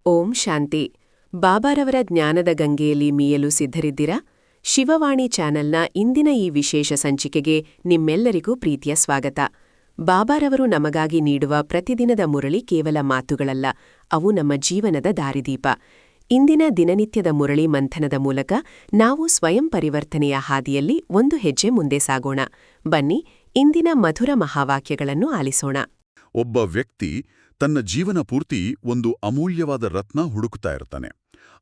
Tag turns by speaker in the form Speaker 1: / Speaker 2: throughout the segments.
Speaker 1: ಓಂ ಶಾಂತಿ. ಬಾಬಾರವರ ಜ್ಞಾನದ ಗಂಗೆಯಲ್ಲಿ ಮೀಯಲು ಸಿದ್ಧರಿದ್ದೀರಾ? ಶಿವವಾಣಿ ಚಾನೆಲ್ನ ಇಂದಿನ ಈ ವಿಶೇಷ ಸಂಚಿಕೆಗೆ ನಿಮ್ಮೆಲ್ಲರಿಗೂ ಪ್ರೀತಿಯ ಸ್ವಾಗತ. ಬಾಬಾರವರು ನಮಗಾಗಿ ನೀಡುವ ಪ್ರತಿದಿನದ ಮುರಳಿ ಕೇವಲ ಮಾತುಗಳಲ್ಲ, ಅವು ನಮ್ಮ ಜೀವನದ ದಾರಿದೀಪ. ಇಂದಿನ ದಿನನಿತ್ಯದ ಮುರಳಿ ಮಂಥನದ ಮೂಲಕ ನಾವು ಸ್ವಯಂ ಪರಿವರ್ತನೆಯ ಹಾದಿಯಲ್ಲಿ ಒಂದು ಹೆಜ್ಜೆ ಮುಂದೆ ಸಾಗೋಣ. ಬನ್ನಿ, ಇಂದಿನ ಮಧುರ ಮಹಾವಾಕ್ಯಗಳನ್ನು ಆಲಿಸೋಣ.
Speaker 2: ಒಬ್ಬ ವ್ಯಕ್ತಿ ತನ್ನ ಜೀವನ ಪೂರ್ತಿ ಒಂದು ಅಮೂಲ್ಯವಾದ ರತ್ನ ಹುಡುಕುತ್ತಾ ಇರ್ತಾನೆ.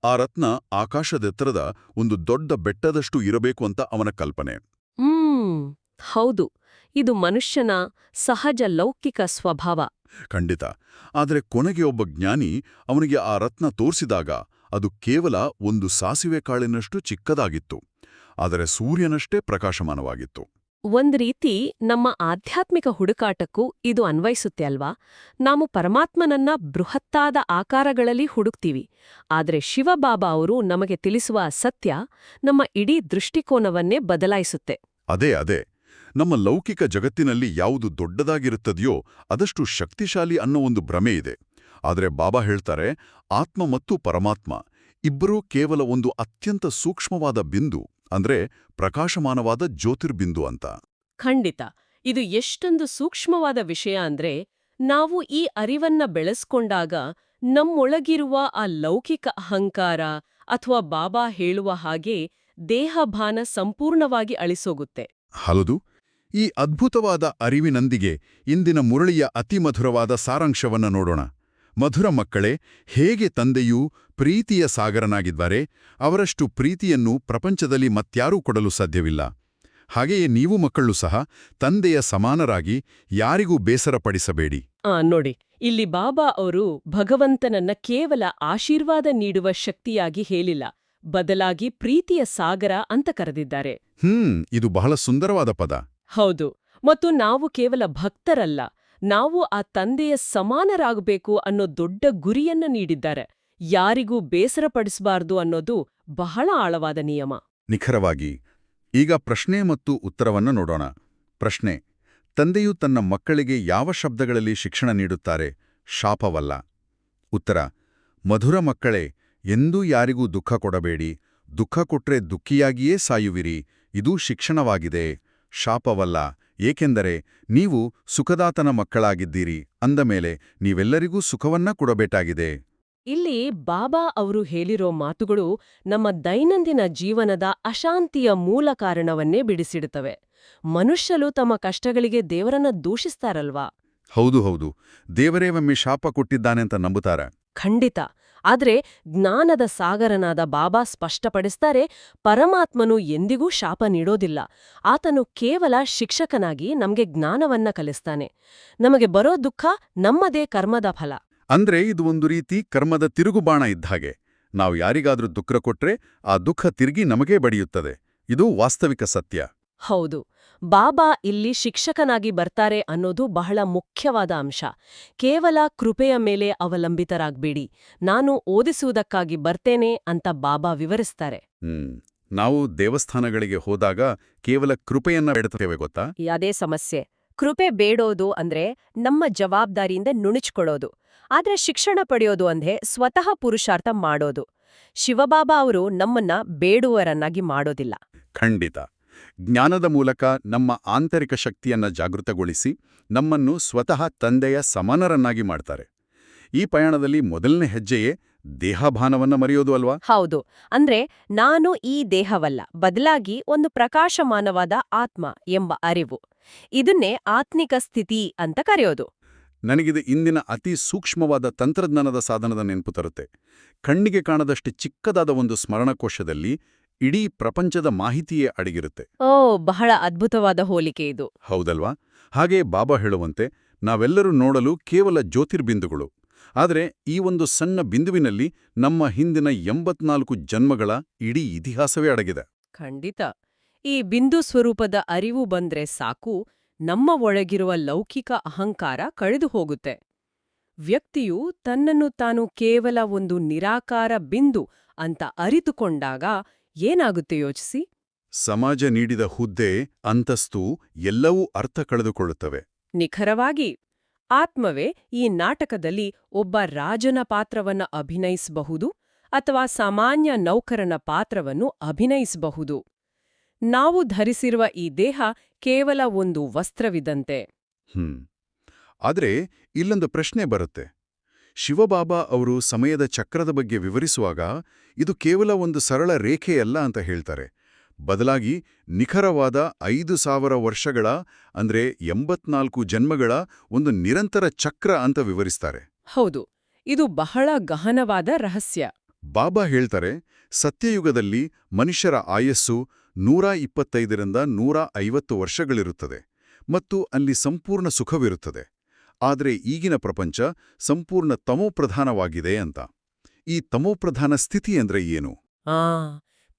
Speaker 2: ಆ ರತ್ನ ಆಕಾಶದೆತ್ತರದ ಒಂದು ದೊಡ್ಡ ಬೆಟ್ಟದಷ್ಟು ಇರಬೇಕು ಅಂತ ಅವನ ಕಲ್ಪನೆ.
Speaker 3: ಹೌದು, ಇದು ಮನುಷ್ಯನ ಸಹಜ ಲೌಕಿಕ ಸ್ವಭಾವ.
Speaker 2: ಖಂಡಿತ. ಆದರೆ ಕೊನೆಗೆ ಒಬ್ಬ ಜ್ಞಾನಿ ಅವನಿಗೆ ಆ ರತ್ನ ತೋರಿಸಿದಾಗ ಅದು ಕೇವಲ ಒಂದು ಸಾಸಿವೆ ಕಾಳಿನಷ್ಟು ಚಿಕ್ಕದಾಗಿತ್ತು, ಆದರೆ ಸೂರ್ಯನಷ್ಟೇ ಪ್ರಕಾಶಮಾನವಾಗಿತ್ತು.
Speaker 3: ಒಂದ್ ರೀತಿ ನಮ್ಮ ಆಧ್ಯಾತ್ಮಿಕ ಹುಡುಕಾಟಕ್ಕೂ ಇದು ಅನ್ವಯಿಸುತ್ತೆ ಅಲ್ವಾ? ನಾವು ಪರಮಾತ್ಮನನ್ನ ಬೃಹತ್ತಾದ ಆಕಾರಗಳಲ್ಲಿ ಹುಡುಕ್ತೀವಿ, ಆದ್ರೆ ಶಿವಬಾಬಾ ಅವರು ನಮಗೆ ತಿಳಿಸುವ ಸತ್ಯ ನಮ್ಮ ಇಡೀ ದೃಷ್ಟಿಕೋನವನ್ನೇ ಬದಲಾಯಿಸುತ್ತೆ.
Speaker 2: ಅದೇ ನಮ್ಮ ಲೌಕಿಕ ಜಗತ್ತಿನಲ್ಲಿ ಯಾವುದು ದೊಡ್ಡದಾಗಿರುತ್ತದೆಯೋ ಅದಷ್ಟು ಶಕ್ತಿಶಾಲಿ ಅನ್ನೋ ಒಂದು ಭ್ರಮೆ ಇದೆ. ಆದರೆ ಬಾಬಾ ಹೇಳ್ತಾರೆ, ಆತ್ಮ ಮತ್ತು ಪರಮಾತ್ಮ ಇಬ್ಬರೂ ಕೇವಲ ಒಂದು ಅತ್ಯಂತ ಸೂಕ್ಷ್ಮವಾದ ಬಿಂದು, ಅಂದ್ರೆ ಪ್ರಕಾಶಮಾನವಾದ ಜ್ಯೋತಿರ್ಬಿಂದು ಅಂತ.
Speaker 3: ಖಂಡಿತ. ಇದು ಎಷ್ಟೊಂದು ಸೂಕ್ಷ್ಮವಾದ ವಿಷಯ ಅಂದ್ರೆ, ನಾವು ಈ ಅರಿವನ್ನ ಬೆಳೆಸ್ಕೊಂಡಾಗ ನಮ್ಮೊಳಗಿರುವ ಆ ಲೌಕಿಕ ಅಹಂಕಾರ ಅಥವಾ ಬಾಬಾ ಹೇಳುವ ಹಾಗೆ ದೇಹಭಾನ ಸಂಪೂರ್ಣವಾಗಿ ಅಳಿಸೋಗುತ್ತೆ.
Speaker 2: ಹೌದು. ಈ ಅದ್ಭುತವಾದ ಅರಿವಿನೊಂದಿಗೆ ಇಂದಿನ ಮುರಳಿಯ ಅತಿಮಧುರವಾದ ಸಾರಾಂಶವನ್ನ ನೋಡೋಣ. ಮಧುರ ಮಕ್ಕಳೇ, ಹೇಗೆ ತಂದೆಯೂ ಪ್ರೀತಿಯ ಸಾಗರನಾಗಿದ್ದಾರೆ, ಅವರಷ್ಟು ಪ್ರೀತಿಯನ್ನು ಪ್ರಪಂಚದಲ್ಲಿ ಮತ್ಯಾರೂ ಕೊಡಲು ಸಾಧ್ಯವಿಲ್ಲ. ಹಾಗೆಯೇ ನೀವು ಮಕ್ಕಳು ಸಹ ತಂದೆಯ ಸಮಾನರಾಗಿ ಯಾರಿಗೂ ಬೇಸರಪಡಿಸಬೇಡಿ.
Speaker 3: ನೋಡಿ, ಇಲ್ಲಿ ಬಾಬಾ ಅವರು ಭಗವಂತನನ್ನ ಕೇವಲ ಆಶೀರ್ವಾದ ನೀಡುವ ಶಕ್ತಿಯಾಗಿ ಹೇಳಿಲ್ಲ, ಬದಲಾಗಿ ಪ್ರೀತಿಯ ಸಾಗರ ಅಂತ ಕರೆದಿದ್ದಾರೆ.
Speaker 2: ಇದು ಬಹಳ ಸುಂದರವಾದ ಪದ.
Speaker 3: ಹೌದು. ಮತ್ತು ನಾವು ಕೇವಲ ಭಕ್ತರಲ್ಲ, ನಾವು ಆ ತಂದೆಯ ಸಮಾನರಾಗಬೇಕು ಅನ್ನೋ ದೊಡ್ಡ ಗುರಿಯನ್ನ ನೀಡಿದ್ದಾರೆ. ಯಾರಿಗೂ ಬೇಸರಪಡಿಸಬಾರ್ದು ಅನ್ನೋದು ಬಹಳ ಆಳವಾದ ನಿಯಮ.
Speaker 2: ನಿಖರವಾಗಿ. ಈಗ ಪ್ರಶ್ನೆ ಮತ್ತು ಉತ್ತರವನ್ನು ನೋಡೋಣ. ಪ್ರಶ್ನೆ: ತಂದೆಯು ತನ್ನ ಮಕ್ಕಳಿಗೆ ಯಾವ ಶಬ್ದಗಳಲ್ಲಿ ಶಿಕ್ಷಣ ನೀಡುತ್ತಾರೆ? ಶಾಪವಲ್ಲ. ಉತ್ತರ: ಮಧುರ ಮಕ್ಕಳೇ, ಎಂದೂ ಯಾರಿಗೂ ದುಃಖ ಕೊಡಬೇಡಿ. ದುಃಖ ಕೊಟ್ರೆ ದುಃಖಿಯಾಗಿಯೇ ಸಾಯುವಿರಿ. ಇದು ಶಿಕ್ಷಣವಾಗಿದೆ, ಶಾಪವಲ್ಲ. ಏಕೆಂದರೆ ನೀವು ಸುಖದಾತನ ಮಕ್ಕಳಾಗಿದ್ದೀರಿ ಅಂದ ಮೇಲೆ ನೀವೆಲ್ಲರಿಗೂ ಸುಖವನ್ನ ಕೊಡಬೇಕಾಗಿದೆ.
Speaker 3: ಇಲ್ಲಿ ಬಾಬಾ ಅವರು ಹೇಳಿರೋ ಮಾತುಗಳು ನಮ್ಮ ದೈನಂದಿನ ಜೀವನದ ಅಶಾಂತಿಯ ಮೂಲ ಕಾರಣವನ್ನೇ ಬಿಡಿಸಿಡುತ್ತವೆ. ಮನುಷ್ಯರು ತಮ್ಮ ಕಷ್ಟಗಳಿಗೆ ದೇವರನ್ನ ದೂಷಿಸ್ತಾರಲ್ವಾ?
Speaker 2: ಹೌದು. ದೇವರೇ ಒಮ್ಮೆ ಶಾಪ ಕೊಟ್ಟಿದ್ದಾನೆಂತ ನಂಬುತ್ತಾರೆ.
Speaker 3: ಖಂಡಿತ. ಆದ್ರೆ ಜ್ಞಾನದ ಸಾಗರನಾದ ಬಾಬಾ ಸ್ಪಷ್ಟಪಡಿಸ್ತಾರೆ, ಪರಮಾತ್ಮನು ಎಂದಿಗೂ ಶಾಪ ನೀಡೋದಿಲ್ಲ. ಆತನು ಕೇವಲ ಶಿಕ್ಷಕನಾಗಿ ನಮ್ಗೆ ಜ್ಞಾನವನ್ನ ಕಲಿಸ್ತಾನೆ. ನಮಗೆ ಬರೋ ದುಃಖ ನಮ್ಮದೇ ಕರ್ಮದ ಫಲ.
Speaker 2: ಅಂದ್ರೆ ಇದು ಒಂದು ರೀತಿ ಕರ್ಮದ ತಿರುಗುಬಾಣ ಇದ್ಹಾಗೆ. ನಾವು ಯಾರಿಗಾದ್ರೂ ದುಃಖ ಕೊಟ್ರೆ ಆ ದುಃಖ ತಿರುಗಿ ನಮಗೇ ಬಡಿಯುತ್ತದೆ. ಇದು ವಾಸ್ತವಿಕ ಸತ್ಯ.
Speaker 3: ಹೌದು. ಬಾಬಾ ಇಲ್ಲಿ ಶಿಕ್ಷಕನಾಗಿ ಬರ್ತಾರೆ ಅನ್ನೋದು ಬಹಳ ಮುಖ್ಯವಾದ ಅಂಶ. ಕೇವಲ ಕೃಪೆಯ ಮೇಲೆ ಅವಲಂಬಿತರಾಗ್ಬೇಡಿ, ನಾನು ಓದಿಸುವುದಕ್ಕಾಗಿ ಬರ್ತೇನೆ ಅಂತ ಬಾಬಾ ವಿವರಿಸ್ತಾರೆ.
Speaker 2: ನಾವು ದೇವಸ್ಥಾನಗಳಿಗೆ ಹೋದಾಗ ಕೇವಲ ಕೃಪೆಯನ್ನ ಬೇಡುತ್ತೇವೆ ಗೊತ್ತಾ?
Speaker 3: ಅದೇ ಸಮಸ್ಯೆ. ಕೃಪೆ ಬೇಡೋದು ಅಂದ್ರೆ ನಮ್ಮ ಜವಾಬ್ದಾರಿಯಿಂದ ನುಣುಚ್ಕೊಳ್ಳೋದು. ಆದ್ರೆ ಶಿಕ್ಷಣ ಪಡೆಯೋದು ಅಂದ್ರೆ ಸ್ವತಃ ಪುರುಷಾರ್ಥ ಮಾಡೋದು. ಶಿವಬಾಬಾ ಅವರು ನಮ್ಮನ್ನ ಬೇಡುವರನ್ನಾಗಿ ಮಾಡೋದಿಲ್ಲ.
Speaker 2: ಖಂಡಿತ. ಜ್ಞಾನದ ಮೂಲಕ ನಮ್ಮ ಆಂತರಿಕ ಶಕ್ತಿಯನ್ನ ಜಾಗೃತಗೊಳಿಸಿ ನಮ್ಮನ್ನು ಸ್ವತಃ ತಂದೆಯ ಸಮಾನರನ್ನಾಗಿ ಮಾಡ್ತಾರೆ. ಈ ಪಯಣದಲ್ಲಿ ಮೊದಲನೇ ಹೆಜ್ಜೆಯೇ ದೇಹಭಾನವನ್ನ ಮರೆಯೋದು ಅಲ್ವಾ?
Speaker 3: ಹೌದು. ಅಂದ್ರೆ ನಾನು ಈ ದೇಹವಲ್ಲ, ಬದಲಾಗಿ ಒಂದು ಪ್ರಕಾಶಮಾನವಾದ ಆತ್ಮ ಎಂಬ ಅರಿವು. ಇದನ್ನೇ ಆತ್ಮಿಕ ಸ್ಥಿತಿ ಅಂತ ಕರೆಯೋದು.
Speaker 2: ನನಗಿದು ಇಂದಿನ ಅತಿ ಸೂಕ್ಷ್ಮವಾದ ತಂತ್ರಜ್ಞಾನದ ಸಾಧನದ ನೆನಪು ತರುತ್ತೆ. ಕಣ್ಣಿಗೆ ಕಾಣದಷ್ಟು ಚಿಕ್ಕದಾದ ಒಂದು ಸ್ಮರಣಕೋಶದಲ್ಲಿ ಇಡೀ ಪ್ರಪಂಚದ ಮಾಹಿತಿಯೇ ಅಡಗಿರುತ್ತೆ.
Speaker 3: ಬಹಳ ಅದ್ಭುತವಾದ ಹೋಲಿಕೆ ಇದು.
Speaker 2: ಹೌದಲ್ವಾ? ಹಾಗೆ ಬಾಬಾ ಹೇಳುವಂತೆ ನಾವೆಲ್ಲರೂ ನೋಡಲು ಕೇವಲ ಜ್ಯೋತಿರ್ಬಿಂದುಗಳು. ಆದರೆ ಈ ಒಂದು ಸಣ್ಣ ಬಿಂದುವಿನಲ್ಲಿ ನಮ್ಮ ಹಿಂದಿನ 84 ಜನ್ಮಗಳ ಇಡೀ ಇತಿಹಾಸವೇ ಅಡಗಿದೆ.
Speaker 3: ಖಂಡಿತ. ಈ ಬಿಂದು ಸ್ವರೂಪದ ಅರಿವು ಬಂದ್ರೆ ಸಾಕು, ನಮ್ಮ ಒಳಗಿರುವ ಲೌಕಿಕ ಅಹಂಕಾರ ಕಳೆದು ಹೋಗುತ್ತೆ. ವ್ಯಕ್ತಿಯು ತನ್ನನ್ನು ತಾನು ಕೇವಲ ಒಂದು ನಿರಾಕಾರ ಬಿಂದು ಅಂತ ಅರಿತುಕೊಂಡಾಗ ಏನಾಗುತ್ತೆ ಯೋಚಿಸಿ?
Speaker 2: ಸಮಾಜ ನೀಡಿದ ಹುದ್ದೆ, ಅಂತಸ್ತು ಎಲ್ಲವೂ ಅರ್ಥ ಕಳೆದುಕೊಳ್ಳುತ್ತವೆ.
Speaker 3: ನಿಖರವಾಗಿ. ಆತ್ಮವೇ ಈ ನಾಟಕದಲ್ಲಿ ಒಬ್ಬ ರಾಜನ ಪಾತ್ರವನ್ನ ಅಭಿನಯಿಸಬಹುದು ಅಥವಾ ಸಾಮಾನ್ಯ ನೌಕರನ ಪಾತ್ರವನ್ನು ಅಭಿನಯಿಸಬಹುದು. ನಾವು ಧರಿಸಿರುವ ಈ ದೇಹ ಕೇವಲ ಒಂದು ವಸ್ತ್ರವಿದಂತೆ.
Speaker 2: ಆದ್ರೆ ಇಲ್ಲೊಂದು ಪ್ರಶ್ನೆ ಬರುತ್ತೆ. ಶಿವಬಾಬಾ ಅವರು ಸಮಯದ ಚಕ್ರದ ಬಗ್ಗೆ ವಿವರಿಸುವಾಗ ಇದು ಕೇವಲ ಒಂದು ಸರಳ ರೇಖೆಯಲ್ಲ ಅಂತ ಹೇಳ್ತಾರೆ. ಬದಲಾಗಿ ನಿಖರವಾದ 5000 ವರ್ಷಗಳ ಅಂದ್ರೆ 84 ಜನ್ಮಗಳ ಒಂದು ನಿರಂತರ ಚಕ್ರ ಅಂತ ವಿವರಿಸ್ತಾರೆ.
Speaker 3: ಹೌದು, ಇದು ಬಹಳ ಗಹನವಾದ ರಹಸ್ಯ.
Speaker 2: ಬಾಬಾ ಹೇಳ್ತಾರೆ, ಸತ್ಯಯುಗದಲ್ಲಿ ಮನುಷ್ಯರ ಆಯಸ್ಸು 125ರಿಂದ 150 ವರ್ಷಗಳಿರುತ್ತದೆ ಮತ್ತು ಅಲ್ಲಿ ಸಂಪೂರ್ಣ ಸುಖವಿರುತ್ತದೆ. ಆದರೆ ಈಗಿನ ಪ್ರಪಂಚ ಸಂಪೂರ್ಣ ತಮೋಪ್ರಧಾನವಾಗಿದೆ ಅಂತ. ಈ ತಮೋಪ್ರಧಾನ ಸ್ಥಿತಿ ಅಂದ್ರೆ ಏನು?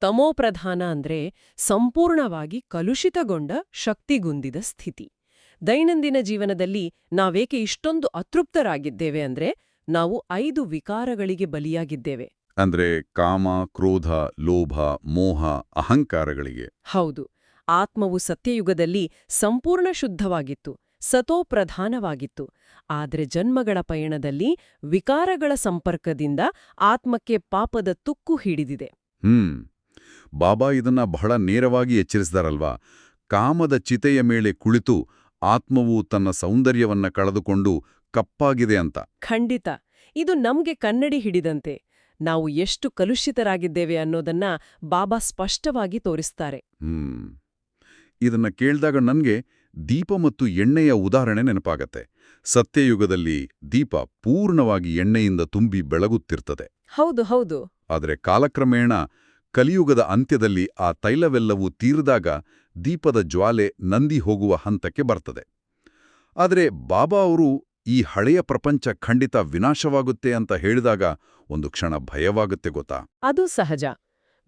Speaker 3: ತಮೋಪ್ರಧಾನ ಅಂದ್ರೆ ಸಂಪೂರ್ಣವಾಗಿ ಕಲುಷಿತಗೊಂಡ ಶಕ್ತಿಗುಂದಿದ ಸ್ಥಿತಿ. ದೈನಂದಿನ ಜೀವನದಲ್ಲಿ ನಾವೇಕೆ ಇಷ್ಟೊಂದು ಅತೃಪ್ತರಾಗಿದ್ದೇವೆ ಅಂದ್ರೆ ನಾವು 5 ವಿಕಾರಗಳಿಗೆ ಬಲಿಯಾಗಿದ್ದೇವೆ.
Speaker 2: ಅಂದ್ರೆ ಕಾಮ, ಕ್ರೋಧ, ಲೋಭ, ಮೋಹ, ಅಹಂಕಾರಗಳಿಗೆ.
Speaker 3: ಹೌದು. ಆತ್ಮವು ಸತ್ಯಯುಗದಲ್ಲಿ ಸಂಪೂರ್ಣ ಶುದ್ಧವಾಗಿತ್ತು, ಸತೋಪ್ರಧಾನವಾಗಿತ್ತು. ಆದರೆ ಜನ್ಮಗಳ ಪಯಣದಲ್ಲಿ ವಿಕಾರಗಳ ಸಂಪರ್ಕದಿಂದ ಆತ್ಮಕ್ಕೆ ಪಾಪದ ತುಕ್ಕು ಹಿಡಿದಿದೆ.
Speaker 2: ಬಾಬಾ ಇದನ್ನ ಬಹಳ ನೇರವಾಗಿ ಎಚ್ಚರಿಸಿದಾರಲ್ವಾ? ಕಾಮದ ಚಿತೆಯ ಮೇಲೆ ಕುಳಿತು ಆತ್ಮವು ತನ್ನ ಸೌಂದರ್ಯವನ್ನ ಕಳೆದುಕೊಂಡು ಕಪ್ಪಾಗಿದೆ ಅಂತ.
Speaker 3: ಖಂಡಿತ. ಇದು ನಮ್ಗೆ ಕನ್ನಡಿ ಹಿಡಿದಂತೆ. ನಾವು ಎಷ್ಟು ಕಲುಷಿತರಾಗಿದ್ದೇವೆ ಅನ್ನೋದನ್ನ ಬಾಬಾ ಸ್ಪಷ್ಟವಾಗಿ ತೋರಿಸ್ತಾರೆ.
Speaker 2: ಇದನ್ನ ಕೇಳಿದಾಗ ನನ್ಗೆ ದೀಪ ಮತ್ತು ಎಣ್ಣೆಯ ಉದಾಹರಣೆ ನೆನಪಾಗತ್ತೆ. ಸತ್ಯಯುಗದಲ್ಲಿ ದೀಪ ಪೂರ್ಣವಾಗಿ ಎಣ್ಣೆಯಿಂದ ತುಂಬಿ ಬೆಳಗುತ್ತಿರ್ತದೆ.
Speaker 3: ಹೌದು ಹೌದು.
Speaker 2: ಆದರೆ ಕಾಲಕ್ರಮೇಣ ಕಲಿಯುಗದ ಅಂತ್ಯದಲ್ಲಿ ಆ ತೈಲವೆಲ್ಲವೂ ತೀರಿದಾಗ ದೀಪದ ಜ್ವಾಲೆ ನಂದಿ ಹೋಗುವ ಹಂತಕ್ಕೆ ಬರ್ತದೆ. ಆದರೆ ಬಾಬಾ ಅವರು ಈ ಹಳೆಯ ಪ್ರಪಂಚ ಖಂಡಿತ ವಿನಾಶವಾಗುತ್ತೆ ಅಂತ ಹೇಳಿದಾಗ ಒಂದು ಕ್ಷಣ ಭಯವಾಗುತ್ತೆ ಗೊತ್ತಾ?
Speaker 3: ಅದು ಸಹಜ.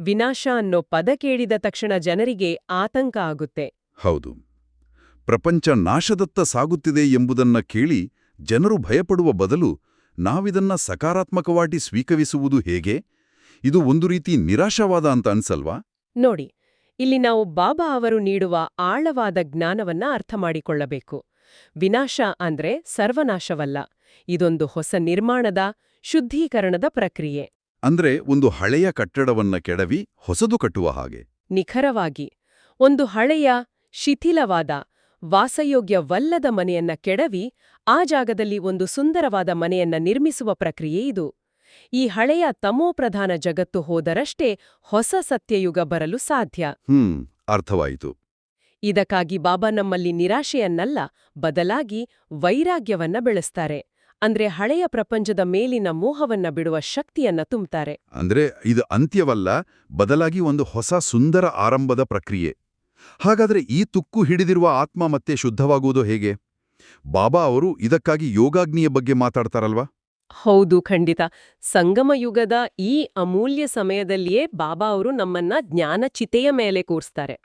Speaker 3: ವಿನಾಶ ಅನ್ನೋ ಪದ ಕೇಳಿದ ತಕ್ಷಣ ಜನರಿಗೆ ಆತಂಕ ಆಗುತ್ತೆ.
Speaker 2: ಹೌದು. ಪ್ರಪಂಚ ನಾಶದತ್ತ ಸಾಗುತ್ತಿದೆ ಎಂಬುದನ್ನ ಕೇಳಿ ಜನರು ಭಯಪಡುವ ಬದಲು ನಾವಿದನ್ನ ಸಕಾರಾತ್ಮಕವಾಗಿ ಸ್ವೀಕರಿಸುವುದು ಹೇಗೆ? ಇದು ಒಂದು ರೀತಿ ನಿರಾಶವಾದ ಅಂತ ಅನ್ಸಲ್ವಾ?
Speaker 3: ನೋಡಿ, ಇಲ್ಲಿ ನಾವು ಬಾಬಾ ಅವರು ನೀಡುವ ಆಳವಾದ ಜ್ಞಾನವನ್ನ ಅರ್ಥ ಮಾಡಿಕೊಳ್ಳಬೇಕು. ವಿನಾಶ ಅಂದ್ರೆ ಸರ್ವನಾಶವಲ್ಲ. ಇದೊಂದು ಹೊಸ ನಿರ್ಮಾಣದ, ಶುದ್ಧೀಕರಣದ ಪ್ರಕ್ರಿಯೆ.
Speaker 2: ಅಂದ್ರೆ ಒಂದು ಹಳೆಯ ಕಟ್ಟಡವನ್ನ ಕೆಡವಿ ಹೊಸದು ಕಟ್ಟುವ ಹಾಗೆ.
Speaker 3: ನಿಖರವಾಗಿ. ಒಂದು ಹಳೆಯ, ಶಿಥಿಲವಾದ, ವಾಸಯೋಗ್ಯವಲ್ಲದ ಮನೆಯನ್ನ ಕೆಡವಿ ಆ ಜಾಗದಲ್ಲಿ ಒಂದು ಸುಂದರವಾದ ಮನೆಯನ್ನ ನಿರ್ಮಿಸುವ ಪ್ರಕ್ರಿಯೆ ಇದು. ಈ ಹಳೆಯ ತಮೋಪ್ರಧಾನ ಜಗತ್ತು ಹೋದರಷ್ಟೇ ಹೊಸ ಸತ್ಯಯುಗ ಬರಲು ಸಾಧ್ಯ.
Speaker 2: ಅರ್ಥವಾಯಿತು.
Speaker 3: ಇದಕ್ಕಾಗಿ ಬಾಬಾ ನಮ್ಮಲ್ಲಿ ನಿರಾಶೆಯನ್ನಲ್ಲ, ಬದಲಾಗಿ ವೈರಾಗ್ಯವನ್ನ ಬೆಳೆಸ್ತಾರೆ. ಅಂದ್ರೆ ಹಳೆಯ ಪ್ರಪಂಚದ ಮೇಲಿನ ಮೋಹವನ್ನ ಬಿಡುವ ಶಕ್ತಿಯನ್ನ ತುಂಬ್ತಾರೆ.
Speaker 2: ಅಂದ್ರೆ ಇದು ಅಂತ್ಯವಲ್ಲ, ಬದಲಾಗಿ ಒಂದು ಹೊಸ ಸುಂದರ ಆರಂಭದ ಪ್ರಕ್ರಿಯೆ. ಹಾಗಾದ್ರೆ ಈ ತುಕ್ಕು ಹಿಡಿದಿರುವ ಆತ್ಮ ಮತ್ತೆ ಶುದ್ಧವಾಗುವುದು ಹೇಗೆ? ಬಾಬಾ ಅವರು ಇದಕ್ಕಾಗಿ ಯೋಗಾಗ್ನಿಯ ಬಗ್ಗೆ ಮಾತಾಡ್ತಾರಲ್ವಾ?
Speaker 3: ಹೌದು, ಖಂಡಿತ. ಸಂಗಮಯುಗದ ಈ ಅಮೂಲ್ಯ ಸಮಯದಲ್ಲಿಯೇ ಬಾಬಾ ಅವರು ನಮ್ಮನ್ನ ಜ್ಞಾನಚಿತೆಯ ಮೇಲೆ ಕೂರಿಸ್ತಾರೆ.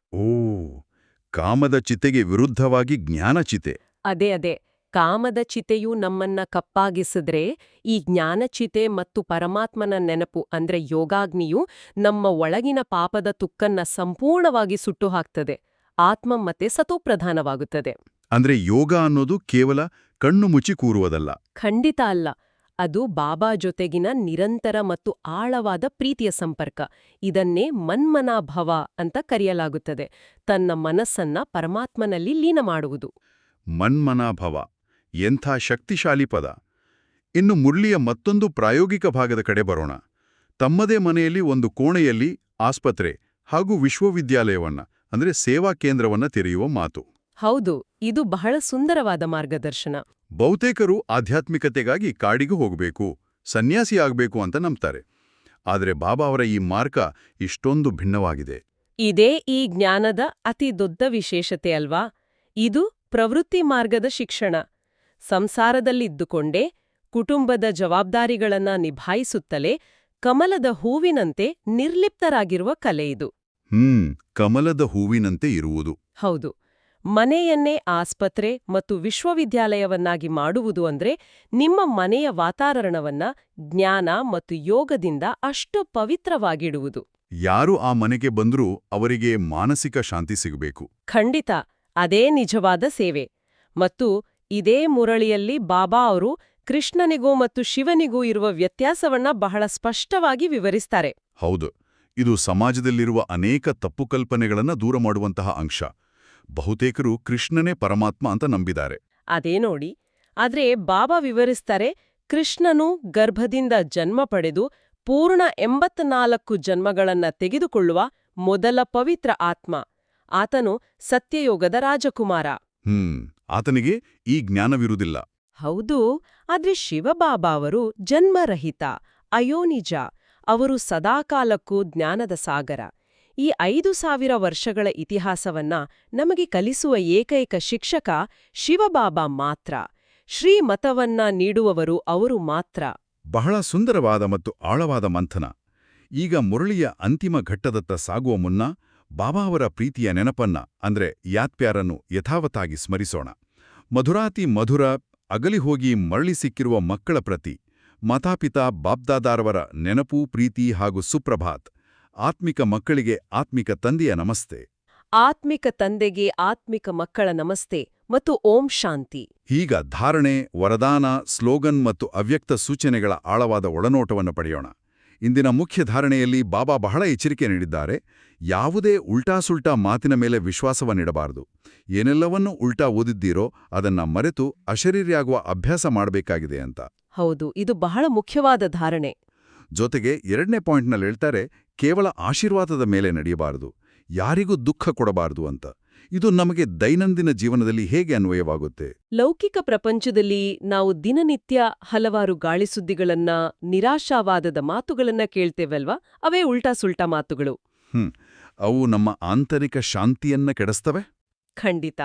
Speaker 2: ಕಾಮದ ಚಿತೆಗೆ ವಿರುದ್ಧವಾಗಿ ಜ್ಞಾನಚಿತೆ.
Speaker 3: ಅದೇ. ಕಾಮದ ಚಿತೆಯು ನಮ್ಮನ್ನ ಕಪ್ಪಾಗಿಸಿದ್ರೆ, ಈ ಜ್ಞಾನಚಿತೆ ಮತ್ತು ಪರಮಾತ್ಮನ ನೆನಪು ಅಂದ್ರೆ ಯೋಗಾಗ್ನಿಯು ನಮ್ಮ ಒಳಗಿನ ಪಾಪದ ತುಕ್ಕನ್ನ ಸಂಪೂರ್ಣವಾಗಿ ಸುಟ್ಟು ಹಾಕ್ತದೆ. ಆತ್ಮ ಮತ್ತೆ ಸತೋಪ್ರಧಾನವಾಗುತ್ತದೆ.
Speaker 2: ಅಂದ್ರೆ ಯೋಗ ಅನ್ನೋದು ಕೇವಲ ಕಣ್ಣು ಮುಚ್ಚಿ ಕೂರುವುದಲ್ಲ.
Speaker 3: ಖಂಡಿತ ಅಲ್ಲ. ಅದು ಬಾಬಾ ಜೊತೆಗಿನ ನಿರಂತರ ಮತ್ತು ಆಳವಾದ ಪ್ರೀತಿಯ ಸಂಪರ್ಕ. ಇದನ್ನೇ ಮನ್ಮನಾಭವ ಅಂತ ಕರೆಯಲಾಗುತ್ತದೆ. ತನ್ನ ಮನಸ್ಸನ್ನ ಪರಮಾತ್ಮನಲ್ಲಿ ಲೀನ ಮಾಡುವುದು.
Speaker 2: ಮನ್ಮನಾಭವ ಎಂಥ ಶಕ್ತಿಶಾಲಿ ಪದ. ಇನ್ನು ಮುರಳಿಯ ಮತ್ತೊಂದು ಪ್ರಾಯೋಗಿಕ ಭಾಗದ ಕಡೆ ಬರೋಣ. ತಮ್ಮದೇ ಮನೆಯಲ್ಲಿ ಒಂದು ಕೋಣೆಯಲ್ಲಿ ಆಸ್ಪತ್ರೆ ಹಾಗೂ ವಿಶ್ವವಿದ್ಯಾಲಯವನ್ನ ಅಂದ್ರೆ ಸೇವಾ ಕೇಂದ್ರವನ್ನ ತೆರೆಯುವ ಮಾತು.
Speaker 3: ಹೌದು, ಇದು ಬಹಳ ಸುಂದರವಾದ ಮಾರ್ಗದರ್ಶನ.
Speaker 2: ಬಹುತೇಕರು ಆಧ್ಯಾತ್ಮಿಕತೆಗಾಗಿ ಕಾಡಿಗೆ ಹೋಗಬೇಕು, ಸನ್ಯಾಸಿಯಾಗಬೇಕು ಅಂತ ನಂಬ್ತಾರೆ. ಆದರೆ ಬಾಬಾ ಅವರ ಈ ಮಾರ್ಗ ಇಷ್ಟೊಂದು ಭಿನ್ನವಾಗಿದೆ.
Speaker 3: ಇದೇ ಈ ಜ್ಞಾನದ ಅತಿ ದೊಡ್ಡ ವಿಶೇಷತೆ ಅಲ್ವಾ? ಇದು ಪ್ರವೃತ್ತಿ ಮಾರ್ಗದ ಶಿಕ್ಷಣ. ಸಂಸಾರದಲ್ಲಿದ್ದುಕೊಂಡೇ ಕುಟುಂಬದ ಜವಾಬ್ದಾರಿಗಳನ್ನ ನಿಭಾಯಿಸುತ್ತಲೇ ಕಮಲದ ಹೂವಿನಂತೆ ನಿರ್ಲಿಪ್ತರಾಗಿರುವ ಕಲೆ ಇದು.
Speaker 2: ಕಮಲದ ಹೂವಿನಂತೆ ಇರುವುದು.
Speaker 3: ಹೌದು. ಮನೆಯನ್ನೇ ಆಸ್ಪತ್ರೆ ಮತ್ತು ವಿಶ್ವವಿದ್ಯಾಲಯವನ್ನಾಗಿ ಮಾಡುವುದು ಅಂದ್ರೆ ನಿಮ್ಮ ಮನೆಯ ವಾತಾವರಣವನ್ನ ಜ್ಞಾನ ಮತ್ತು ಯೋಗದಿಂದ ಅಷ್ಟು ಪವಿತ್ರವಾಗಿಡುವುದು.
Speaker 2: ಯಾರು ಆ ಮನೆಗೆ ಬಂದ್ರೂ ಅವರಿಗೆ ಮಾನಸಿಕ ಶಾಂತಿ ಸಿಗಬೇಕು.
Speaker 3: ಖಂಡಿತ. ಅದೇ ನಿಜವಾದ ಸೇವೆ. ಮತ್ತು ಇದೇ ಮುರಳಿಯಲ್ಲಿ ಬಾಬಾ ಅವರು ಕೃಷ್ಣನಿಗೂ ಮತ್ತು ಶಿವನಿಗೂ ಇರುವ ವ್ಯತ್ಯಾಸವನ್ನ ಬಹಳ ಸ್ಪಷ್ಟವಾಗಿ ವಿವರಿಸ್ತಾರೆ.
Speaker 2: ಹೌದು, ಇದು ಸಮಾಜದಲ್ಲಿರುವ ಅನೇಕ ತಪ್ಪು ಕಲ್ಪನೆಗಳನ್ನ ದೂರ ಮಾಡುವಂತಹ ಅಂಶ. ಬಹುತೇಕರು ಕೃಷ್ಣನೇ ಪರಮಾತ್ಮ ಅಂತ ನಂಬಿದ್ದಾರೆ.
Speaker 3: ಅದೇ ನೋಡಿ. ಆದ್ರೆ ಬಾಬಾ ವಿವರಿಸ್ತಾರೆ, ಕೃಷ್ಣನು ಗರ್ಭದಿಂದ ಜನ್ಮ ಪಡೆದು ಪೂರ್ಣ 84 ಜನ್ಮಗಳನ್ನ ತೆಗೆದುಕೊಳ್ಳುವ ಮೊದಲ ಪವಿತ್ರ ಆತ್ಮ. ಆತನು ಸತ್ಯಯೋಗದ ರಾಜಕುಮಾರ.
Speaker 2: ಆತನಿಗೆ ಈ ಜ್ಞಾನವಿರುವುದಿಲ್ಲ.
Speaker 3: ಹೌದು. ಆದ್ರೆ ಶಿವಬಾಬಾ ಅವರು ಜನ್ಮರಹಿತ, ಅಯೋನಿಜ. ಅವರು ಸದಾಕಾಲಕ್ಕೂ ಜ್ಞಾನದ ಸಾಗರ. ಈ 5000 ವರ್ಷಗಳ ಇತಿಹಾಸವನ್ನ ನಮಗೆ ಕಲಿಸುವ ಏಕೈಕ ಶಿಕ್ಷಕ ಶಿವಬಾಬಾ ಮಾತ್ರ. ಶ್ರೀಮತವನ್ನ ನೀಡುವವರು ಅವರು ಮಾತ್ರ.
Speaker 2: ಬಹಳ ಸುಂದರವಾದ ಮತ್ತು ಆಳವಾದ ಮಂಥನ. ಈಗ ಮುರಳಿಯ ಅಂತಿಮ ಘಟ್ಟದತ್ತ ಸಾಗುವ ಮುನ್ನ ಬಾಬಾ ಅವರ ಪ್ರೀತಿಯ ನೆನಪನ್ನ ಅಂದ್ರೆ ಯಾತ್ಪ್ಯಾರನ್ನು ಯಥಾವತ್ತಾಗಿ ಸ್ಮರಿಸೋಣ. ಮಧುರಾತಿ ಮಧುರ, ಅಗಲಿಹೋಗಿ ಮರಳಿ ಸಿಕ್ಕಿರುವ ಮಕ್ಕಳ ಪ್ರತಿ ಮಾತಾಪಿತಾ ಬಾಬ್ದಾದಾರವರ ನೆನಪು, ಪ್ರೀತಿ ಹಾಗೂ ಸುಪ್ರಭಾತ್. ಆತ್ಮಿಕ ಮಕ್ಕಳಿಗೆ ಆತ್ಮಿಕ ತಂದೆಯ ನಮಸ್ತೆ.
Speaker 3: ಆತ್ಮಿಕ ತಂದೆಗೆ ಆತ್ಮಿಕ ಮಕ್ಕಳ ನಮಸ್ತೆ ಮತ್ತು ಓಂ ಶಾಂತಿ.
Speaker 2: ಈಗ ಧಾರಣೆ, ವರದಾನ, ಸ್ಲೋಗನ್ ಮತ್ತು ಅವ್ಯಕ್ತ ಸೂಚನೆಗಳ ಆಳವಾದ ಒಳನೋಟವನ್ನು ಪಡೆಯೋಣ. ಇಂದಿನ ಮುಖ್ಯ ಧಾರಣೆಯಲ್ಲಿ ಬಾಬಾ ಬಹಳ ಎಚ್ಚರಿಕೆ ನೀಡಿದ್ದಾರೆ. ಯಾವುದೇ ಉಲ್ಟಾಸುಲ್ಟಾ ಮಾತಿನ ಮೇಲೆ ವಿಶ್ವಾಸವನ್ನಿಡಬಾರದು. ಏನೆಲ್ಲವನ್ನೂ ಉಲ್ಟಾ ಓದಿದ್ದೀರೋ ಅದನ್ನ ಮರೆತು ಅಶರೀರಿಯಾಗುವ ಅಭ್ಯಾಸ ಮಾಡಬೇಕಾಗಿದೆ ಅಂತ.
Speaker 3: ಹೌದು, ಇದು ಬಹಳ ಮುಖ್ಯವಾದ ಧಾರಣೆ.
Speaker 2: ಜೊತೆಗೆ 2ನೇ ಪಾಯಿಂಟ್ನಲ್ಲಿ ಹೇಳ್ತಾರೆ, ಕೇವಲ ಆಶೀರ್ವಾದದ ಮೇಲೆ ನಡೆಯಬಾರದು, ಯಾರಿಗೂ ದುಃಖ ಕೊಡಬಾರದು ಅಂತ. ಇದು ನಮಗೆ ದೈನಂದಿನ ಜೀವನದಲ್ಲಿ ಹೇಗೆ ಅನ್ವಯವಾಗುತ್ತೆ?
Speaker 3: ಲೌಕಿಕ ಪ್ರಪಂಚದಲ್ಲಿ ನಾವು ದಿನನಿತ್ಯ ಹಲವಾರು ಗಾಳಿಸುದ್ದಿಗಳನ್ನ, ನಿರಾಶಾವಾದದ ಮಾತುಗಳನ್ನ ಕೇಳ್ತೇವಲ್ವಾ? ಅವೇ ಉಲ್ಟಾ-ಸುಲ್ಟಾ ಮಾತುಗಳು.
Speaker 2: ಅವು ನಮ್ಮ ಆಂತರಿಕ ಶಾಂತಿಯನ್ನ ಕೆಡಿಸ್ತವೆ.
Speaker 3: ಖಂಡಿತ.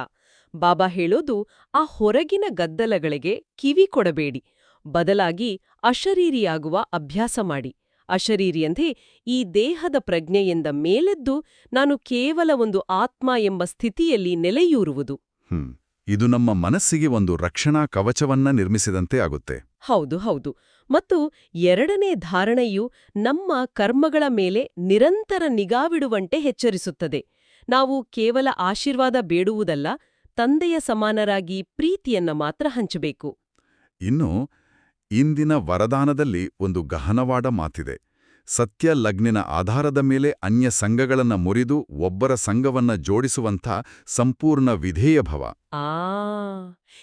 Speaker 3: ಬಾಬಾ ಹೇಳೋದು, ಆ ಹೊರಗಿನ ಗದ್ದಲಗಳಿಗೆ ಕಿವಿ ಕೊಡಬೇಡಿ, ಬದಲಾಗಿ ಅಶರೀರಿಯಾಗುವ ಅಭ್ಯಾಸ ಮಾಡಿ. ಅಶರೀರಿ ಅಂದ್ರೆ ಈ ದೇಹದ ಪ್ರಜ್ಞೆಯಿಂದ ಮೇಲೆದ್ದು ನಾನು ಕೇವಲ ಒಂದು ಆತ್ಮ ಎಂಬ ಸ್ಥಿತಿಯಲ್ಲಿ ನೆಲೆಯೂರುವುದು.
Speaker 2: ಇದು ನಮ್ಮ ಮನಸ್ಸಿಗೆ ಒಂದು ರಕ್ಷಣಾ ಕವಚವನ್ನ ನಿರ್ಮಿಸಿದಂತೆ ಆಗುತ್ತೆ.
Speaker 3: ಹೌದು ಹೌದು. ಮತ್ತು 2ನೇ ಧಾರಣೆಯು ನಮ್ಮ ಕರ್ಮಗಳ ಮೇಲೆ ನಿರಂತರ ನಿಗಾವಿಡುವಂತೆ ಎಚ್ಚರಿಸುತ್ತದೆ. ನಾವು ಕೇವಲ ಆಶೀರ್ವಾದ ಬೇಡುವುದಲ್ಲ, ತಂದೆಯ ಸಮಾನರಾಗಿ ಪ್ರೀತಿಯನ್ನ ಮಾತ್ರ ಹಂಚಬೇಕು.
Speaker 2: ಇನ್ನು ಇಂದಿನ ವರದಾನದಲ್ಲಿ ಒಂದು ಗಹನವಾದ ಮಾತಿದೆ. ಸತ್ಯ ಲಗ್ನಿನ ಆಧಾರದ ಮೇಲೆ ಅನ್ಯ ಸಂಘಗಳನ್ನ ಮುರಿದು ಒಬ್ಬರ ಸಂಘವನ್ನ ಜೋಡಿಸುವಂಥ ಸಂಪೂರ್ಣ ವಿಧೇಯಭವ.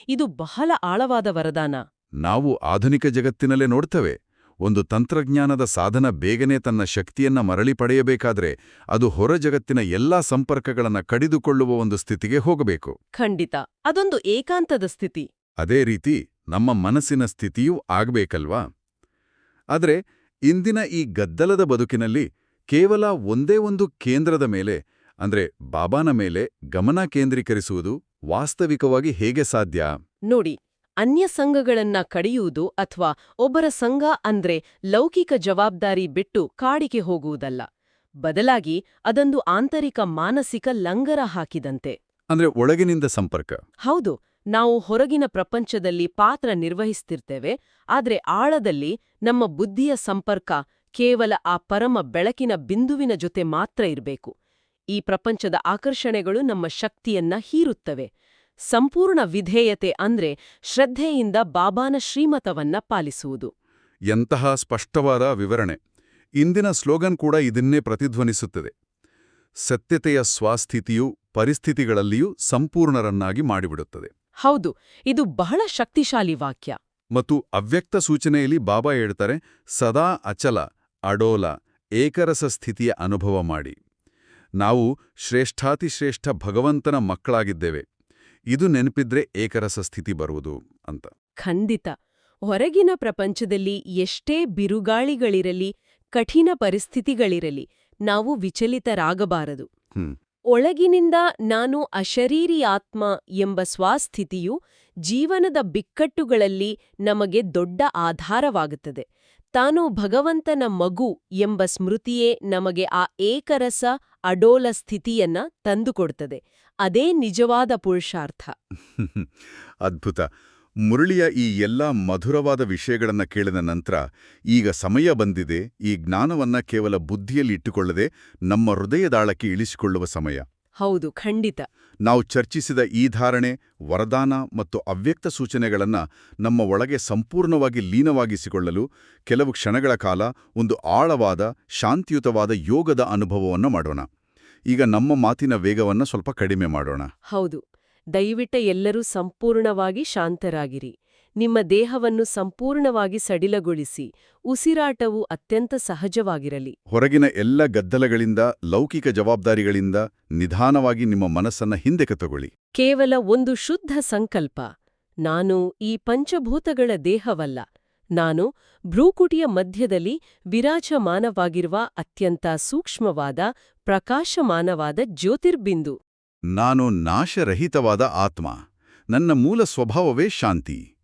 Speaker 3: ಇದು ಬಹಳ ಆಳವಾದ ವರದಾನ.
Speaker 2: ನಾವು ಆಧುನಿಕ ಜಗತ್ತಿನಲ್ಲೇ ನೋಡ್ತೇವೆ. ಒಂದು ತಂತ್ರಜ್ಞಾನದ ಸಾಧನ ಬೇಗನೆ ತನ್ನ ಶಕ್ತಿಯನ್ನ ಮರಳಿ ಪಡೆಯಬೇಕಾದ್ರೆ ಅದು ಹೊರ ಜಗತ್ತಿನ ಎಲ್ಲಾ ಸಂಪರ್ಕಗಳನ್ನ ಕಡಿದುಕೊಳ್ಳುವ ಒಂದು ಸ್ಥಿತಿಗೆ ಹೋಗಬೇಕು.
Speaker 3: ಖಂಡಿತ. ಅದೊಂದು ಏಕಾಂತದ ಸ್ಥಿತಿ.
Speaker 2: ಅದೇ ರೀತಿ ನಮ್ಮ ಮನಸ್ಸಿನ ಸ್ಥಿತಿಯೂ ಆಗ್ಬೇಕಲ್ವಾ? ಆದ್ರೆ ಇಂದಿನ ಈ ಗದ್ದಲದ ಬದುಕಿನಲ್ಲಿ ಕೇವಲ ಒಂದೇ ಒಂದು ಕೇಂದ್ರದ ಮೇಲೆ, ಅಂದ್ರೆ ಬಾಬಾನ ಮೇಲೆ ಗಮನ ಕೇಂದ್ರೀಕರಿಸುವುದು ವಾಸ್ತವಿಕವಾಗಿ ಹೇಗೆ ಸಾಧ್ಯ?
Speaker 3: ನೋಡಿ, ಅನ್ಯ ಸಂಘಗಳನ್ನ ಕಡಿಯುವುದು ಅಥವಾ ಒಬ್ಬರ ಸಂಘ ಅಂದ್ರೆ ಲೌಕಿಕ ಜವಾಬ್ದಾರಿ ಬಿಟ್ಟು ಕಾಡಿಗೆ ಹೋಗುವುದಲ್ಲ. ಬದಲಾಗಿ ಅದೊಂದು ಆಂತರಿಕ ಮಾನಸಿಕ ಲಂಗರ ಹಾಕಿದಂತೆ.
Speaker 2: ಅಂದ್ರೆ ಒಳಗಿನಿಂದ ಸಂಪರ್ಕ.
Speaker 3: ಹೌದು. ನಾವು ಹೊರಗಿನ ಪ್ರಪಂಚದಲ್ಲಿ ಪಾತ್ರ ನಿರ್ವಹಿಸ್ತಿರ್ತೇವೆ, ಆದ್ರೆ ಆಳದಲ್ಲಿ ನಮ್ಮ ಬುದ್ಧಿಯ ಸಂಪರ್ಕ ಕೇವಲ ಆ ಪರಮ ಬೆಳಕಿನ ಬಿಂದುವಿನ ಜೊತೆ ಮಾತ್ರ ಇರಬೇಕು. ಈ ಪ್ರಪಂಚದ ಆಕರ್ಷಣೆಗಳು ನಮ್ಮ ಶಕ್ತಿಯನ್ನ ಹೀರುತ್ತವೆ. ಸಂಪೂರ್ಣ ವಿಧೇಯತೆ ಅಂದ್ರೆ ಶ್ರದ್ಧೆಯಿಂದ ಬಾಬಾನ ಶ್ರೀಮತವನ್ನ ಪಾಲಿಸುವುದು.
Speaker 2: ಎಂತಹ ಸ್ಪಷ್ಟವಾದ ವಿವರಣೆ. ಇಂದಿನ ಸ್ಲೋಗನ್ ಕೂಡ ಇದನ್ನೇ ಪ್ರತಿಧ್ವನಿಸುತ್ತದೆ. ಸತ್ಯತೆಯ ಸ್ವಾಸ್ಥಿತಿಯು ಪರಿಸ್ಥಿತಿಗಳಲ್ಲಿಯೂ ಸಂಪೂರ್ಣರನ್ನಾಗಿ ಮಾಡಿಬಿಡುತ್ತದೆ.
Speaker 3: ಹೌದು, ಇದು ಬಹಳ ಶಕ್ತಿಶಾಲಿ ವಾಕ್ಯ.
Speaker 2: ಮತ್ತು ಅವ್ಯಕ್ತ ಸೂಚನೆಯಲ್ಲಿ ಬಾಬಾ ಹೇಳ್ತಾರೆ, ಸದಾ ಅಚಲ, ಅಡೋಲ, ಏಕರಸ ಸ್ಥಿತಿಯ ಅನುಭವ ಮಾಡಿ. ನಾವು ಶ್ರೇಷ್ಠಾತಿಶ್ರೇಷ್ಠ ಭಗವಂತನ ಮಕ್ಕಳಾಗಿದ್ದೇವೆ. ಇದು ನೆನಪಿದ್ರೆ ಏಕರಸ ಸ್ಥಿತಿ ಬರುವುದು ಅಂತ.
Speaker 3: ಖಂಡಿತ. ಹೊರಗಿನ ಪ್ರಪಂಚದಲ್ಲಿ ಎಷ್ಟೇ ಬಿರುಗಾಳಿಗಳಿರಲಿ, ಕಠಿಣ ಪರಿಸ್ಥಿತಿಗಳಿರಲಿ, ನಾವು ವಿಚಲಿತರಾಗಬಾರದು. ಒಳಗಿನಿಂದ ನಾನು ಅಶರೀರಿ ಆತ್ಮ ಎಂಬ ಸ್ವಾಸ್ಥಿತಿಯು ಜೀವನದ ಬಿಕ್ಕಟ್ಟುಗಳಲ್ಲಿ ನಮಗೆ ದೊಡ್ಡ ಆಧಾರವಾಗುತ್ತದೆ. ತಾನು ಭಗವಂತನ ಮಗು ಎಂಬ ಸ್ಮೃತಿಯೇ ನಮಗೆ ಆ ಏಕರಸ ಅಡೋಲ ಸ್ಥಿತಿಯನ್ನ ತಂದುಕೊಡ್ತದೆ. ಅದೇ ನಿಜವಾದ ಪುರುಷಾರ್ಥ.
Speaker 2: ಅದ್ಭುತ. ಮುರಳಿಯ ಈ ಎಲ್ಲ ಮಧುರವಾದ ವಿಷಯಗಳನ್ನ ಕೇಳಿದ ನಂತರ ಈಗ ಸಮಯ ಬಂದಿದೆ ಈ ಜ್ಞಾನವನ್ನ ಕೇವಲ ಬುದ್ಧಿಯಲ್ಲಿ ಇಟ್ಟುಕೊಳ್ಳದೆ ನಮ್ಮ ಹೃದಯದಾಳಕ್ಕೆ ಇಳಿಸಿಕೊಳ್ಳುವ ಸಮಯ.
Speaker 3: ಹೌದು, ಖಂಡಿತ.
Speaker 2: ನಾವು ಚರ್ಚಿಸಿದ ಈ ಧಾರಣೆ, ವರದಾನ ಮತ್ತು ಅವ್ಯಕ್ತ ಸೂಚನೆಗಳನ್ನು ನಮ್ಮ ಒಳಗೆ ಸಂಪೂರ್ಣವಾಗಿ ಲೀನವಾಗಿಸಿಕೊಳ್ಳಲು ಕೆಲವು ಕ್ಷಣಗಳ ಕಾಲ ಒಂದು ಆಳವಾದ, ಶಾಂತಿಯುತವಾದ ಯೋಗದ ಅನುಭವವನ್ನು ಮಾಡೋಣ. ಈಗ ನಮ್ಮ ಮಾತಿನ ವೇಗವನ್ನು ಸ್ವಲ್ಪ ಕಡಿಮೆ ಮಾಡೋಣ.
Speaker 3: ಹೌದು, ದಯವಿಟ್ಟು ಎಲ್ಲರೂ ಸಂಪೂರ್ಣವಾಗಿ ಶಾಂತರಾಗಿರಿ. ನಿಮ್ಮ ದೇಹವನ್ನು ಸಂಪೂರ್ಣವಾಗಿ ಸಡಿಲಗೊಳಿಸಿ. ಉಸಿರಾಟವು ಅತ್ಯಂತ ಸಹಜವಾಗಿರಲಿ.
Speaker 2: ಹೊರಗಿನ ಎಲ್ಲ ಗದ್ದಲಗಳಿಂದ, ಲೌಕಿಕ ಜವಾಬ್ದಾರಿಗಳಿಂದ ನಿಧಾನವಾಗಿ ನಿಮ್ಮ ಮನಸ್ಸನ್ನ ಹಿಂದಕ್ಕೆ ತಗೊಳ್ಳಿ.
Speaker 3: ಕೇವಲ ಒಂದು ಶುದ್ಧ ಸಂಕಲ್ಪ. ನಾನು ಈ ಪಂಚಭೂತಗಳ ದೇಹವಲ್ಲ. ನಾನು ಭ್ರೂಕುಟಿಯ ಮಧ್ಯದಲ್ಲಿ ವಿರಾಜಮಾನವಾಗಿರುವ ಅತ್ಯಂತ ಸೂಕ್ಷ್ಮವಾದ, ಪ್ರಕಾಶಮಾನವಾದ ಜ್ಯೋತಿರ್ಬಿಂದು.
Speaker 2: ನಾನು ನಾಶರಹಿತವಾದ ಆತ್ಮ. ನನ್ನ ಮೂಲ ಸ್ವಭಾವವೇ ಶಾಂತಿ.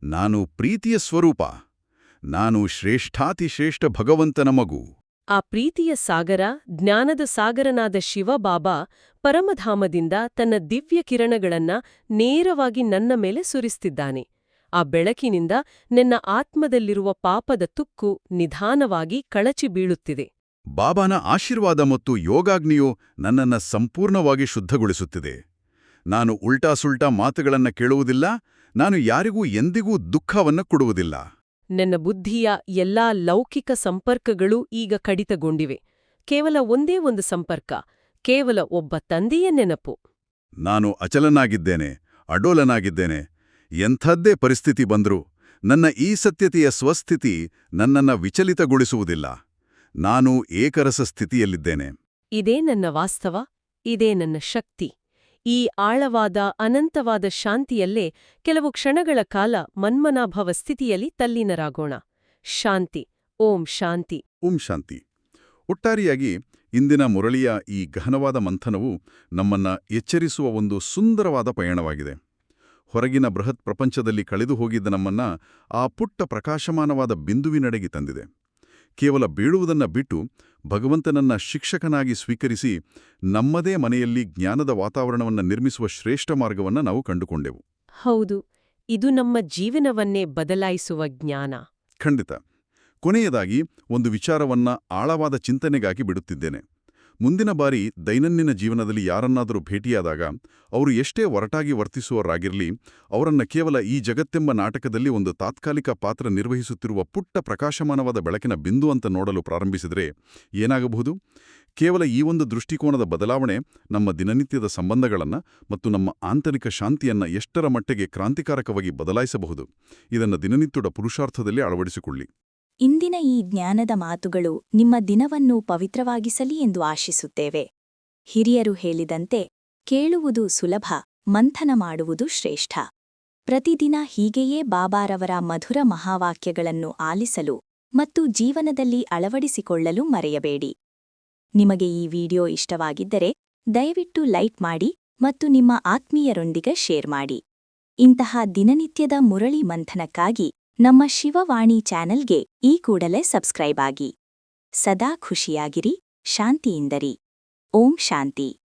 Speaker 2: ನಾನು ಪ್ರೀತಿಯ ಸ್ವರೂಪ. ನಾನು ಶ್ರೇಷ್ಠಾತಿಶ್ರೇಷ್ಠ ಭಗವಂತನ ಮಗು.
Speaker 3: ಆ ಪ್ರೀತಿಯ ಸಾಗರ, ಜ್ಞಾನದ ಸಾಗರನಾದ ಶಿವಬಾಬಾ ಪರಮಧಾಮದಿಂದ ತನ್ನ ದಿವ್ಯ ಕಿರಣಗಳನ್ನ ನೇರವಾಗಿ ನನ್ನ ಮೇಲೆ ಸುರಿಸ್ತಿದ್ದಾನೆ. ಆ ಬೆಳಕಿನಿಂದ ನನ್ನ ಆತ್ಮದಲ್ಲಿರುವ ಪಾಪದ ತುಕ್ಕು ನಿಧಾನವಾಗಿ ಕಳಚಿ ಬೀಳುತ್ತಿದೆ.
Speaker 2: ಬಾಬಾನ ಆಶೀರ್ವಾದ ಮತ್ತು ಯೋಗಾಗ್ನಿಯು ನನ್ನನ್ನು ಸಂಪೂರ್ಣವಾಗಿ ಶುದ್ಧಗೊಳಿಸುತ್ತಿದೆ. ನಾನು ಉಲ್ಟಾ-ಸುಲ್ಟಾ ಮಾತುಗಳನ್ನು ಕೇಳುವುದಿಲ್ಲ. ನಾನು ಯಾರಿಗೂ ಎಂದಿಗೂ ದುಃಖವನ್ನು ಕೊಡುವುದಿಲ್ಲ.
Speaker 3: ನನ್ನ ಬುದ್ಧಿಯ ಎಲ್ಲಾ ಲೌಕಿಕ ಸಂಪರ್ಕಗಳೂ ಈಗ ಕಡಿತಗೊಂಡಿವೆ. ಕೇವಲ ಒಂದೇ ಒಂದು ಸಂಪರ್ಕ, ಕೇವಲ ಒಬ್ಬ ತಂದೆಯ ನೆನಪು.
Speaker 2: ನಾನು ಅಚಲನಾಗಿದ್ದೇನೆ, ಅಡೋಲನಾಗಿದ್ದೇನೆ. ಎಂಥದ್ದೇ ಪರಿಸ್ಥಿತಿ ಬಂದರೂ ನನ್ನ ಈ ಸತ್ಯತೆಯ ಸ್ವಸ್ಥಿತಿ ನನ್ನನ್ನು ವಿಚಲಿತಗೊಳಿಸುವುದಿಲ್ಲ. ನಾನು ಏಕರಸ ಸ್ಥಿತಿಯಲ್ಲಿದ್ದೇನೆ.
Speaker 3: ಇದೇ ನನ್ನ ವಾಸ್ತವ, ಇದೇ ನನ್ನ ಶಕ್ತಿ. ಈ ಆಳವಾದ, ಅನಂತವಾದ ಶಾಂತಿಯಲ್ಲೇ ಕೆಲವು ಕ್ಷಣಗಳ ಕಾಲ ಮನ್ಮನಾಭವ ಸ್ಥಿತಿಯಲ್ಲಿ ತಲ್ಲೀನರಾಗೋಣ. ಶಾಂತಿ. ಓಂ ಶಾಂತಿ.
Speaker 2: ಓಂ ಶಾಂತಿ. ಒಟ್ಟಾರೆಯಾಗಿ ಇಂದಿನ ಮುರಳಿಯ ಈ ಗಹನವಾದ ಮಂಥನವು ನಮ್ಮನ್ನ ಎಚ್ಚರಿಸುವ ಒಂದು ಸುಂದರವಾದ ಪಯಣವಾಗಿದೆ. ಹೊರಗಿನ ಬೃಹತ್ ಪ್ರಪಂಚದಲ್ಲಿ ಕಳೆದು ಹೋಗಿದ್ದ ನಮ್ಮನ್ನ ಆ ಪುಟ್ಟ ಪ್ರಕಾಶಮಾನವಾದ ಬಿಂದುವಿನಡೆಗೆ ತಂದಿದೆ. ಕೇವಲ ಬೀಳುವುದನ್ನ ಬಿಟ್ಟು ಭಗವಂತನನ್ನ ಶಿಕ್ಷಕನಾಗಿ ಸ್ವೀಕರಿಸಿ ನಮ್ಮದೇ ಮನೆಯಲ್ಲಿ ಜ್ಞಾನದ ವಾತಾವರಣವನ್ನು ನಿರ್ಮಿಸುವ ಶ್ರೇಷ್ಠ ಮಾರ್ಗವನ್ನು ನಾವು ಕಂಡುಕೊಂಡೆವು.
Speaker 3: ಹೌದು, ಇದು ನಮ್ಮ ಜೀವನವನ್ನೇ ಬದಲಾಯಿಸುವ ಜ್ಞಾನ.
Speaker 2: ಖಂಡಿತ. ಕೊನೆಯದಾಗಿ ಒಂದು ವಿಚಾರವನ್ನ ಆಳವಾದ ಚಿಂತನೆಗಾಗಿ ಬಿಡುತ್ತಿದ್ದೇನೆ. ಮುಂದಿನ ಬಾರಿ ದೈನಂದಿನ ಜೀವನದಲ್ಲಿ ಯಾರನ್ನಾದರೂ ಭೇಟಿಯಾದಾಗ ಅವರು ಎಷ್ಟೇ ಒರಟಾಗಿ ವರ್ತಿಸುವವರಾಗಿರಲಿ, ಅವರನ್ನ ಕೇವಲ ಈ ಜಗತ್ತೆಂಬ ನಾಟಕದಲ್ಲಿ ಒಂದು ತಾತ್ಕಾಲಿಕ ಪಾತ್ರ ನಿರ್ವಹಿಸುತ್ತಿರುವ ಪುಟ್ಟ ಪ್ರಕಾಶಮಾನವಾದ ಬೆಳಕಿನ ಬಿಂದು ಅಂತ ನೋಡಲು ಪ್ರಾರಂಭಿಸಿದರೆ ಏನಾಗಬಹುದು? ಕೇವಲ ಈ ಒಂದು ದೃಷ್ಟಿಕೋನದ ಬದಲಾವಣೆ ನಮ್ಮ ದಿನನಿತ್ಯದ ಸಂಬಂಧಗಳನ್ನು ಮತ್ತು ನಮ್ಮ ಆಂತರಿಕ ಶಾಂತಿಯನ್ನು ಎಷ್ಟರ ಮಟ್ಟಿಗೆ ಕ್ರಾಂತಿಕಾರಕವಾಗಿ ಬದಲಾಯಿಸಬಹುದು. ಇದನ್ನು ದಿನನಿತ್ಯದ ಪುರುಷಾರ್ಥದಲ್ಲಿ ಅಳವಡಿಸಿಕೊಳ್ಳಿ.
Speaker 4: ಇಂದಿನ ಈ ಜ್ಞಾನದ ಮಾತುಗಳು ನಿಮ್ಮ ದಿನವನ್ನು ಪವಿತ್ರವಾಗಿಸಲಿ ಎಂದು ಆಶಿಸುತ್ತೇವೆ. ಹಿರಿಯರು ಹೇಳಿದಂತೆ, ಕೇಳುವುದು ಸುಲಭ, ಮಂಥನ ಮಾಡುವುದು ಶ್ರೇಷ್ಠ. ಪ್ರತಿದಿನ ಹೀಗೆಯೇ ಬಾಬಾರವರ ಮಧುರ ಮಹಾವಾಕ್ಯಗಳನ್ನು ಆಲಿಸಲು ಮತ್ತು ಜೀವನದಲ್ಲಿ ಅಳವಡಿಸಿಕೊಳ್ಳಲು ಮರೆಯಬೇಡಿ. ನಿಮಗೆ ಈ ವಿಡಿಯೋ ಇಷ್ಟವಾಗಿದ್ದರೆ ದಯವಿಟ್ಟು ಲೈಕ್ ಮಾಡಿ ಮತ್ತು ನಿಮ್ಮ ಆತ್ಮೀಯರೊಂದಿಗೆ ಶೇರ್ ಮಾಡಿ. ಇಂತಹ ದಿನನಿತ್ಯದ ಮುರಳಿ ಮಂಥನಕ್ಕಾಗಿ ನಮ್ಮ ಶಿವವಾಣಿ ಚಾನೆಲ್ಗೆ ಈ ಕೂಡಲೇ ಸಬ್ಸ್ಕ್ರೈಬ್ ಆಗಿ. ಸದಾ ಖುಷಿಯಾಗಿರಿ, ಶಾಂತಿಯಿಂದರಿ. ಓಂ ಶಾಂತಿ.